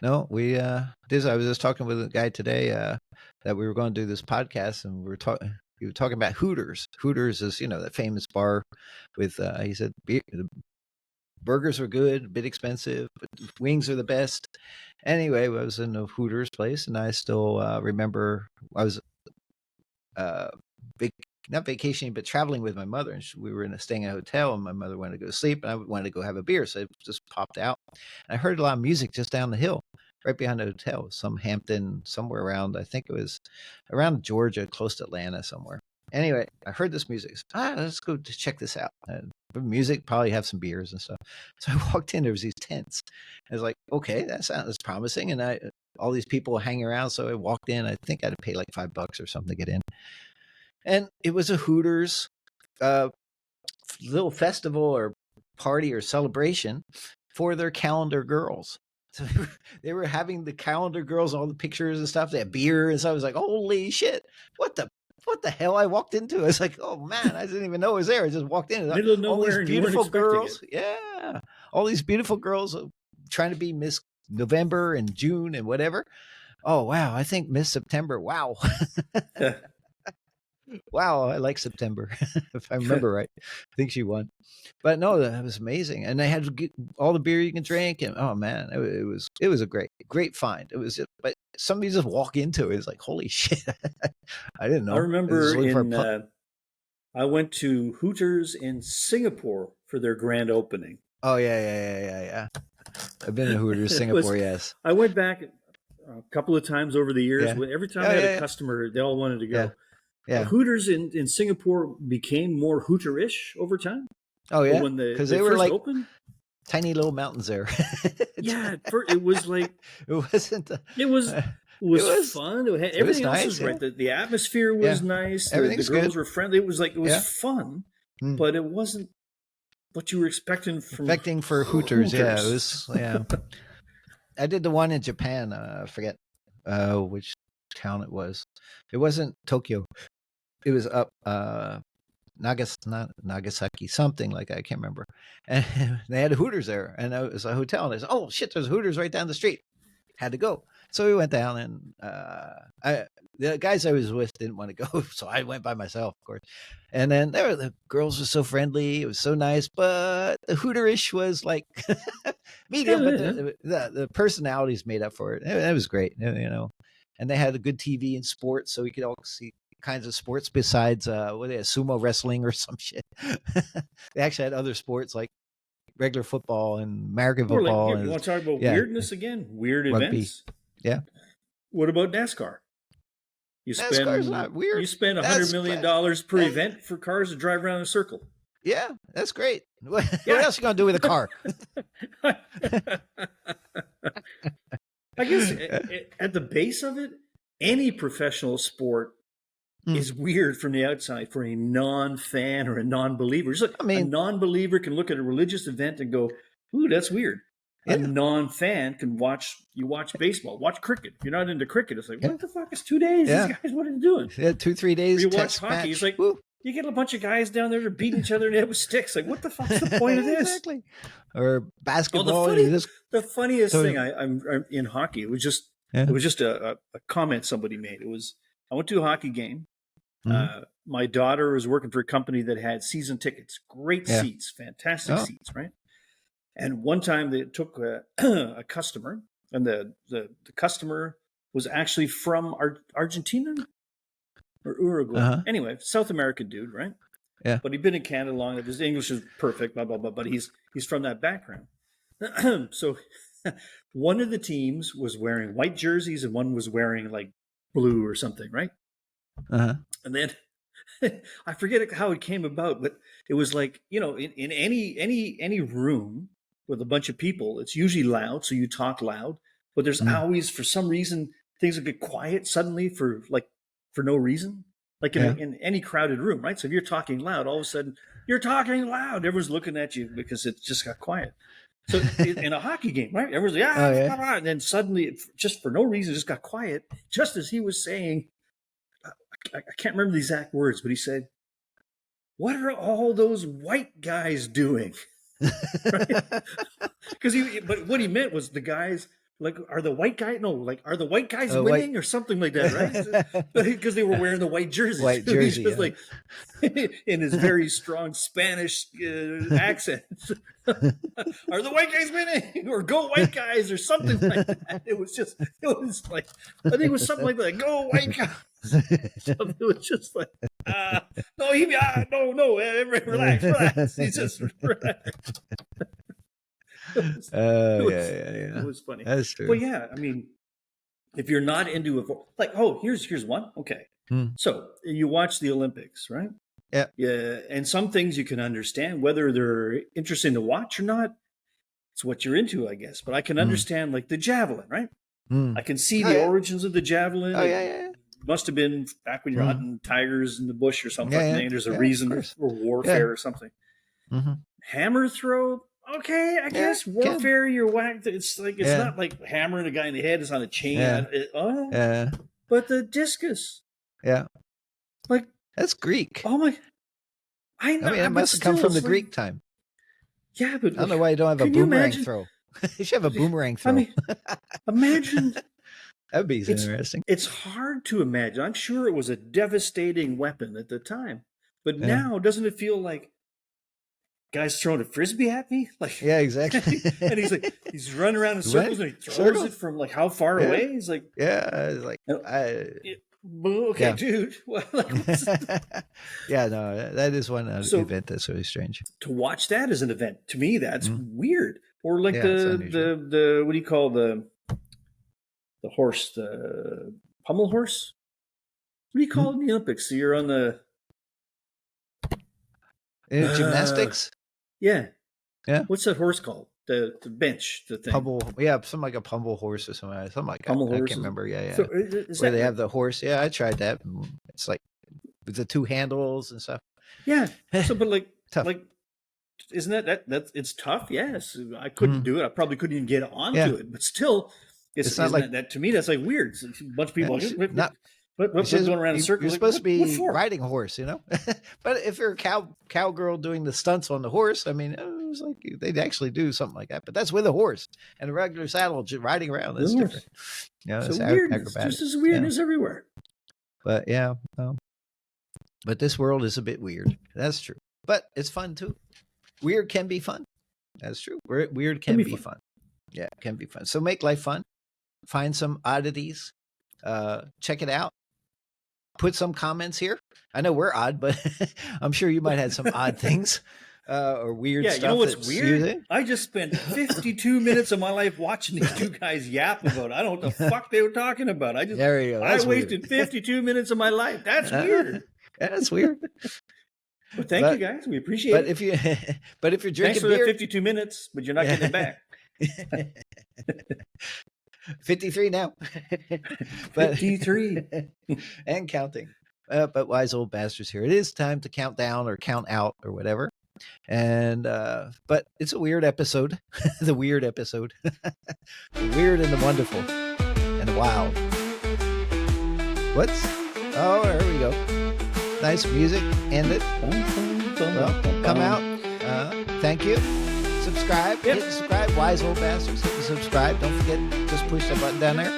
No, we I was just talking with a guy today that we were going to do this podcast, and we were talking about Hooters. Hooters is that famous bar with he said Burgers were good, a bit expensive, but wings are the best. Anyway, I was in a Hooters place, and I still remember I was uh, vac- not vacationing, but traveling with my mother, and we were staying in a hotel, and my mother wanted to go to sleep, and I wanted to go have a beer, so I just popped out. And I heard a lot of music just down the hill, right behind the hotel, some Hampton, somewhere around. I think it was around Georgia, close to Atlanta, somewhere. Anyway, I heard this music. Let's go to check this out. And music, probably have some beers and stuff. So I walked in. There was these tents. I was like, okay, that sounds promising. And all these people hanging around. So I walked in. I think I had to pay like $5 or something to get in. And it was a Hooters little festival or party or celebration for their calendar girls. So they were having the calendar girls, all the pictures and stuff. They had beer and stuff. I was like, holy shit, what the hell? I walked into it. I was like, oh man, I didn't even know it was there. I just walked in. Middle of All nowhere, these and you weren't beautiful expecting girls. Yeah. All these beautiful girls trying to be Miss November and June and whatever. Oh, wow. I think Miss September. Wow. it. Wow. I like September. If I remember right. I think she won. But no, that was amazing. And they had all the beer you can drink. And oh man, it was a great find. It was, but somebody just walk into it. It's like, holy shit. I didn't know. I remember I went to Hooters in Singapore for their grand opening. Oh yeah. I've been to Hooters, Singapore. Yes. I went back a couple of times over the years. Yeah. Every time I had a customer, they all wanted to go. Yeah. Hooters in Singapore became more Hooter-ish over time. Oh yeah, because they were like opened, tiny little mountains there. Yeah, it was like it wasn't. It was fun. Everything else was right. The atmosphere was nice. The girls were friendly. It was fun, but it wasn't what you were expecting for Hooters. Yeah, it was. Yeah, I did the one in Japan. I forget which town it was. It wasn't Tokyo. It was up Nagasaki, something like that. I can't remember. And they had Hooters there, and it was a hotel. And I said, "Oh shit, there's Hooters right down the street." Had to go, so we went down, and the guys I was with didn't want to go, so I went by myself, of course. And then the girls were so friendly; it was so nice. But the Hooterish was like medium, but the personalities made up for it. It was great, you know. And they had a good TV and sports, so we could all see kinds of sports besides what they had, sumo wrestling or some shit. They actually had other sports like regular football and American football. You want to talk about weirdness again? Weird rugby. Events. Yeah. What about NASCAR? NASCAR's not weird. You spend $100 million per event for cars to drive around in a circle. Yeah, that's great. What else are you gonna do with a car? I guess at the base of it, any professional sport is weird from the outside for a non-fan or a non-believer. A non-believer can look at a religious event and go, "Ooh, that's weird." Yeah. A non-fan can watch baseball, watch cricket. If you're not into cricket, it's like, what the fuck is 2 days? Yeah. These guys, what are they doing? Yeah, 2-3 days. Or you watch hockey. Match. It's like, woo. You get a bunch of guys down there that are beating each other in the head with sticks. Like, what the fuck's the point of this? Exactly. Or basketball. The funniest thing I'm in hockey, it was just a comment somebody made. I went to a hockey game. Mm-hmm. My daughter was working for a company that had season tickets, great seats, fantastic seats, right? And one time they took a customer, and the customer was actually from Argentina or Uruguay. Anyway, South American dude, right? Yeah. But he'd been in Canada long enough. His English is perfect, blah, blah, blah. But he's from that background. So one of the teams was wearing white jerseys and one was wearing like blue or something, right? And then I forget how it came about, but it was like, you know, in any room with a bunch of people, it's usually loud, so you talk loud. But there's always, for some reason, things will get quiet suddenly for no reason, like in any crowded room, right? So if you're talking loud, all of a sudden you're talking loud. Everyone's looking at you because it just got quiet. So in a hockey game, right? Everyone's like, and then suddenly, just for no reason, it just got quiet. Just as he was saying, I can't remember the exact words, but he said, "What are all those white guys doing?" Right? But what he meant was the guys like, are the white guys? No, like, are the white guys Oh, winning or something like that, right? Because they were wearing the white jerseys. White He's jersey, just yeah. like in his very strong Spanish accent. Are the white guys winning, or go white guys, or something like that? It was like, I think it was something like that. Go white guys. It was just like, no, relax. He just relaxed. Yeah. It was funny. That's true. Well, yeah, I mean, if you're not into it, like, here's one. Okay, so you watch the Olympics, right? Yeah. Yeah, and some things you can understand whether they're interesting to watch or not. It's what you're into, I guess. But I can understand, like, the javelin, right? I can see the origins of the javelin. Oh yeah. Must have been back when you're hunting tigers in the bush or something. Yeah. There's a reason for warfare or something. Hammer throw. Okay, I guess warfare. You're whacked. It's like not like hammering a guy in the head. It's on a chain. Yeah. But the discus. Yeah. Like, that's Greek. Oh my! I mean, it must have come from the Greek time. Yeah, but I don't know why you don't have a boomerang throw. You should have a boomerang throw. I mean, imagine. That'd be interesting. It's hard to imagine. I'm sure it was a devastating weapon at the time, but now doesn't it feel like guy's throwing a frisbee at me? Like, yeah, exactly. And he's running around in circles and he throws it from like how far away? He's like, it's like, okay, dude. Well, like, yeah, no, that is one event that's really strange. To watch that as an event, to me, that's weird. Or like the the what do you call the horse, the pommel horse? What do you call it in the Olympics? So you're on the gymnastics. Yeah. What's that horse called? The bench, the thing. Pummel, something like a pummel horse or something like that. Pummel I horse. can't remember. Yeah. So where they have the horse. Yeah, I tried that. It's like with the two handles and stuff. Yeah. So, but like, tough. Like, isn't that it's tough? Yes, I couldn't do it. I probably couldn't even get onto it. But still, it's not like that. To me, that's like weird. It's a bunch of people what's going around in circles. You're supposed to be riding a horse, you know. But if you're a cowgirl doing the stunts on the horse, I mean, it was like they'd actually do something like that. But that's with a horse and a regular saddle, just riding around. That's different. You know, it's just as weirdness everywhere. But but this world is a bit weird. That's true. But it's fun too. Weird can be fun. That's true. Weird can be fun. Yeah, it can be fun. So make life fun. Find some oddities. Check it out. Put some comments here. I know we're odd, but I'm sure you might have some odd things or weird stuff. Yeah, you know what's weird? I just spent 52 minutes of my life watching these two guys yap about it. I don't know what the fuck they were talking about. There you go. I wasted 52 minutes of my life. That's weird. That's weird. Well, thank you guys. We appreciate it. But if you're drinking thanks for beer, the 52 minutes, but you're not getting it back. 53 now. 53 and counting. But wise old bastards here. It is time to count down or count out or whatever. And but it's a weird episode. The weird episode. The weird and the wonderful and the wild. Oh, there we go. Nice music. End it. Well, come out. Thank you. Subscribe. Hit subscribe. Wise old bastards. Hit the subscribe. Don't forget, just push the button down there.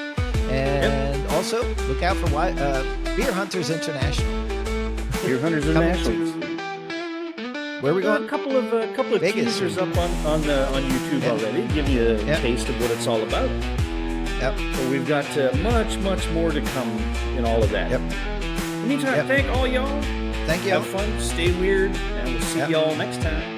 And also look out for Beer Hunters International. Beer Hunters International. Where are we going? A couple of teasers up on YouTube already. Give you a taste of what it's all about. Yep. So we've got much more to come in all of that. Yep. In the meantime, thank all y'all. Thank you. Have fun. Stay weird. And we'll see y'all next time.